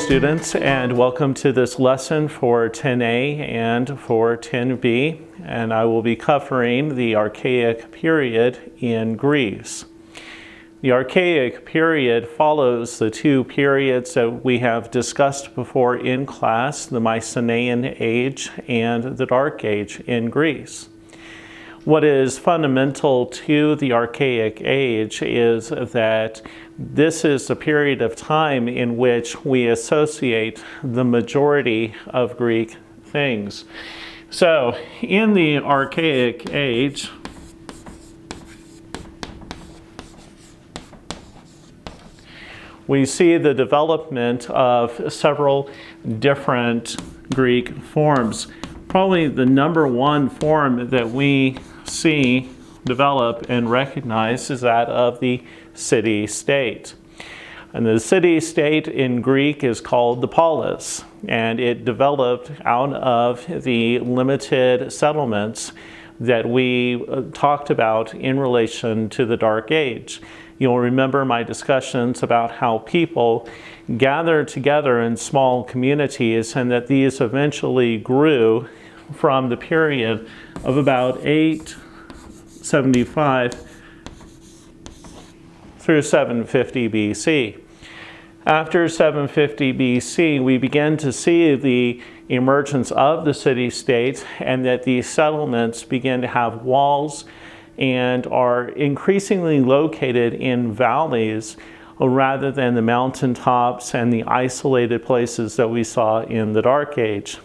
students, and welcome to this lesson for 10A and for 10B, and I will be covering the Archaic period in Greece. The Archaic period follows the two periods that we have discussed before in class, the Mycenaean Age and the Dark Age in Greece. What is fundamental to the Archaic Age is that this is the period of time in which we associate the majority of Greek things. So, in the Archaic Age, we see the development of several different Greek forms. Probably the number one form that we see develop and recognize is that of the city-state. And the city-state in Greek is called the polis, and it developed out of the limited settlements that we talked about in relation to the Dark Age. You'll remember my discussions about how people gathered together in small communities and that these eventually grew from the period of about 875 through 750 BC. After 750 BC, we begin to see the emergence of the city-states and that these settlements begin to have walls and are increasingly located in valleys rather than the mountaintops and the isolated places that we saw in the Dark Age.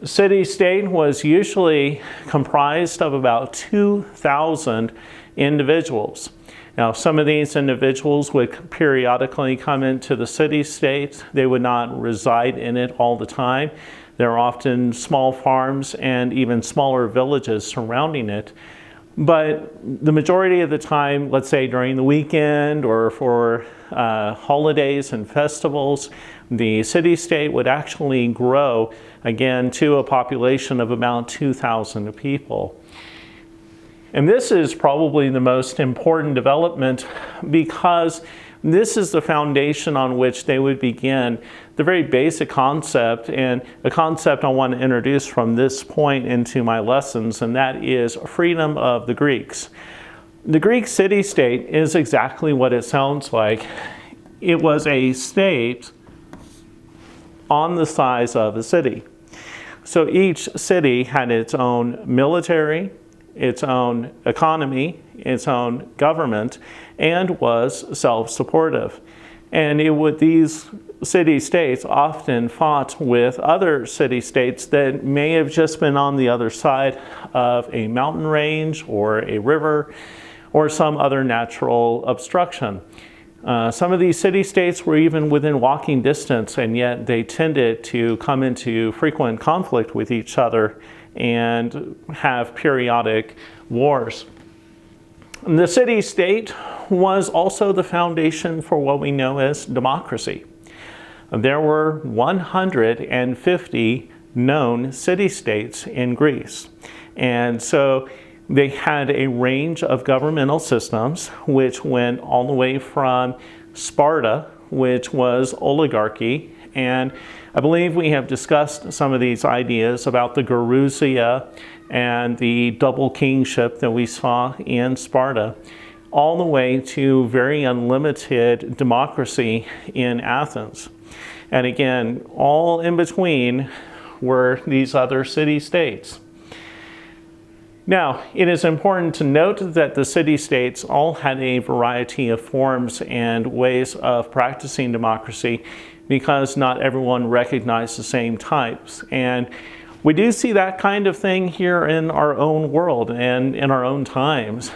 City-state was usually comprised of about 2,000 individuals. Now, some of these individuals would periodically come into the city-state. They would not reside in it all the time. There are often small farms and even smaller villages surrounding it. But the majority of the time, let's say during the weekend or for holidays and festivals, the city-state would actually grow again to a population of about 2,000 people. And this is probably the most important development because this is the foundation on which they would begin the very basic concept, and a concept I want to introduce from this point into my lessons, and that is freedom of the Greeks. The Greek city-state is exactly what it sounds like. It was a state on the size of a city. So each city had its own military, its own economy, its own government, and was self-supportive. And these city-states often fought with other city-states that may have just been on the other side of a mountain range or a river or some other natural obstruction. Some of these city-states were even within walking distance, and yet they tended to come into frequent conflict with each other and have periodic wars. And the city-state was also the foundation for what we know as democracy. There were 150 known city-states in Greece. And so they had a range of governmental systems which went all the way from Sparta, which was oligarchy, and I believe we have discussed some of these ideas about the Gerousia and the double kingship that we saw in Sparta, all the way to very unlimited democracy in Athens. And again, all in between were these other city-states. Now, it is important to note that the city-states all had a variety of forms and ways of practicing democracy because not everyone recognized the same types. And we do see that kind of thing here in our own world and in our own times.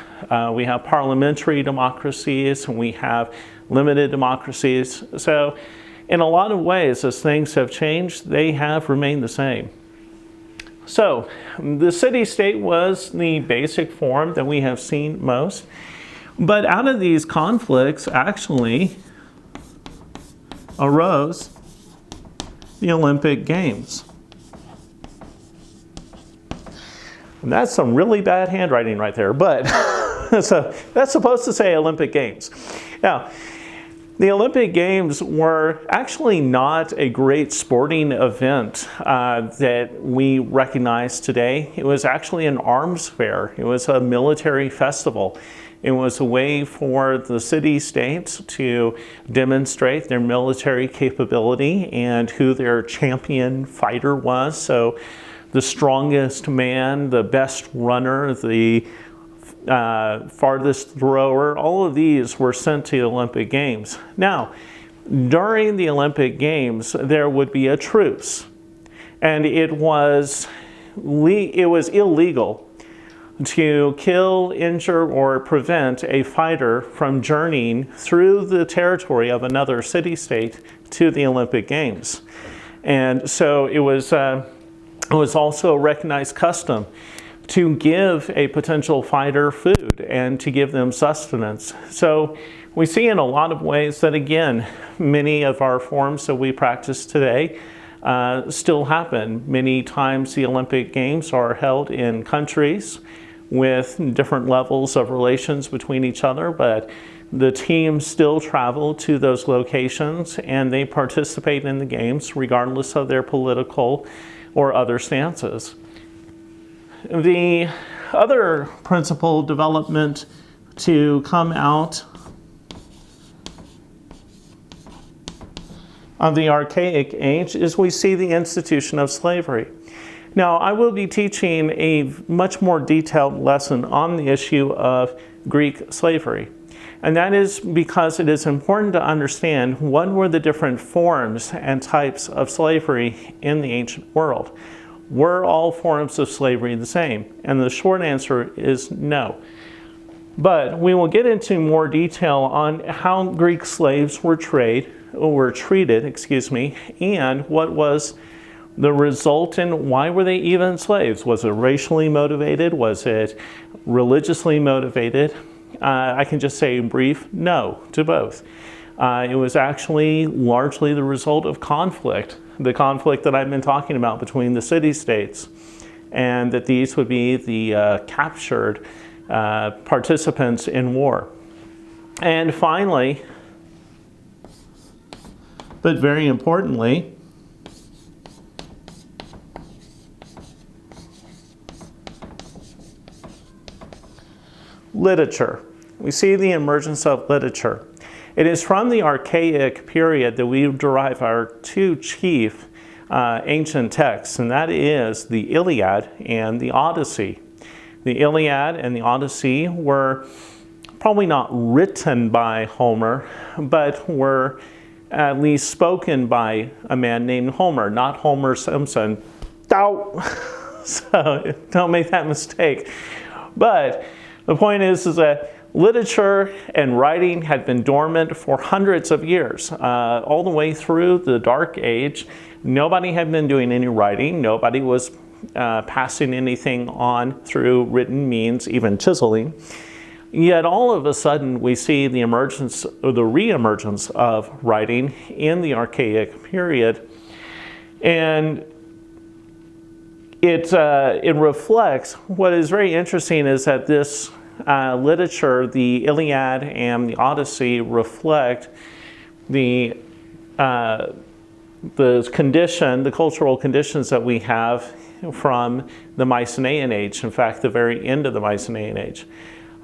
We have parliamentary democracies and we have limited democracies. So in a lot of ways, as things have changed, they have remained the same. So the city-state was the basic form that we have seen most. But out of these conflicts actually arose the Olympic Games. And that's some really bad handwriting right there, but so that's supposed to say Olympic Games. Now, The Olympic Games were actually not a great sporting event that we recognize today. It was actually an arms fair. It was a military festival. It was a way for the city-states to demonstrate their military capability and who their champion fighter was. So the strongest man, the best runner, the farthest thrower, all of these were sent to the Olympic Games. Now, during the Olympic Games, there would be a truce, and it was illegal to kill, injure, or prevent a fighter from journeying through the territory of another city-state to the Olympic Games. And so it was also a recognized custom to give a potential fighter food and to give them sustenance. So we see in a lot of ways that, again, many of our forms that we practice today still happen. Many times the Olympic Games are held in countries with different levels of relations between each other, but the teams still travel to those locations and they participate in the games regardless of their political or other stances. The other principal development to come out of the Archaic Age is we see the institution of slavery. Now, I will be teaching a much more detailed lesson on the issue of Greek slavery. And that is because it is important to understand what were the different forms and types of slavery in the ancient world. Were all forms of slavery the same? And the short answer is no. But we will get into more detail on how Greek slaves were treated, and what was the result and why were they even slaves? Was it racially motivated? Was it religiously motivated? I can just say in brief, no to both. It was actually largely the result of conflict, the conflict that I've been talking about between the city-states, and that these would be the captured participants in war. And finally, but very importantly, literature. We see the emergence of literature. It is from the Archaic period that we derive our two chief ancient texts, and that is the Iliad and the Odyssey. The Iliad and the Odyssey were probably not written by Homer, but were at least spoken by a man named Homer, not Homer Simpson. So don't make that mistake. But the point is that literature and writing had been dormant for hundreds of years, all the way through the Dark Age. Nobody had been doing any writing. Nobody was passing anything on through written means, even chiseling. Yet all of a sudden we see the emergence or the re-emergence of writing in the Archaic period, and it reflects what is very interesting is that this literature, the Iliad and the Odyssey, reflect the condition, the cultural conditions that we have from the Mycenaean Age. In fact, the very end of the Mycenaean Age.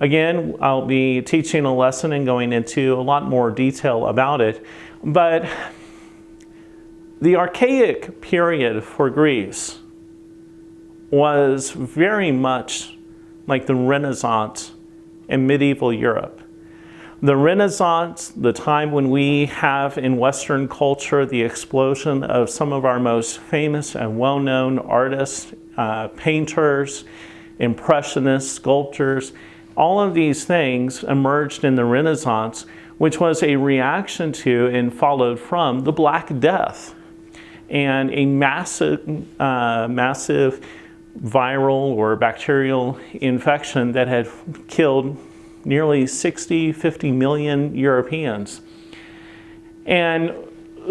Again, I'll be teaching a lesson and going into a lot more detail about it, but the Archaic period for Greece was very much like the Renaissance in medieval Europe. The Renaissance, the time when we have in Western culture the explosion of some of our most famous and well-known artists, painters, impressionists, sculptors, all of these things emerged in the Renaissance, which was a reaction to and followed from the Black Death and a massive viral or bacterial infection that had killed nearly 50 million Europeans. And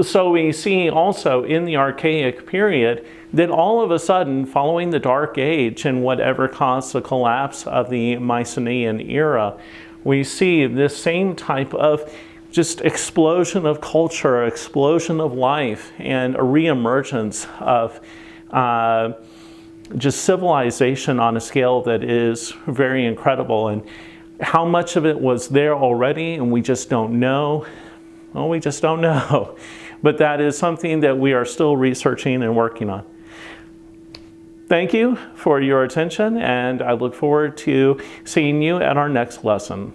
so we see also in the Archaic period that all of a sudden, following the Dark Age and whatever caused the collapse of the Mycenaean era, we see this same type of just explosion of culture, explosion of life, and a reemergence of just civilization on a scale that is very incredible. And how much of it was there already and we just don't know? Well, we just don't know. But that is something that we are still researching and working on. Thank you for your attention, and I look forward to seeing you at our next lesson.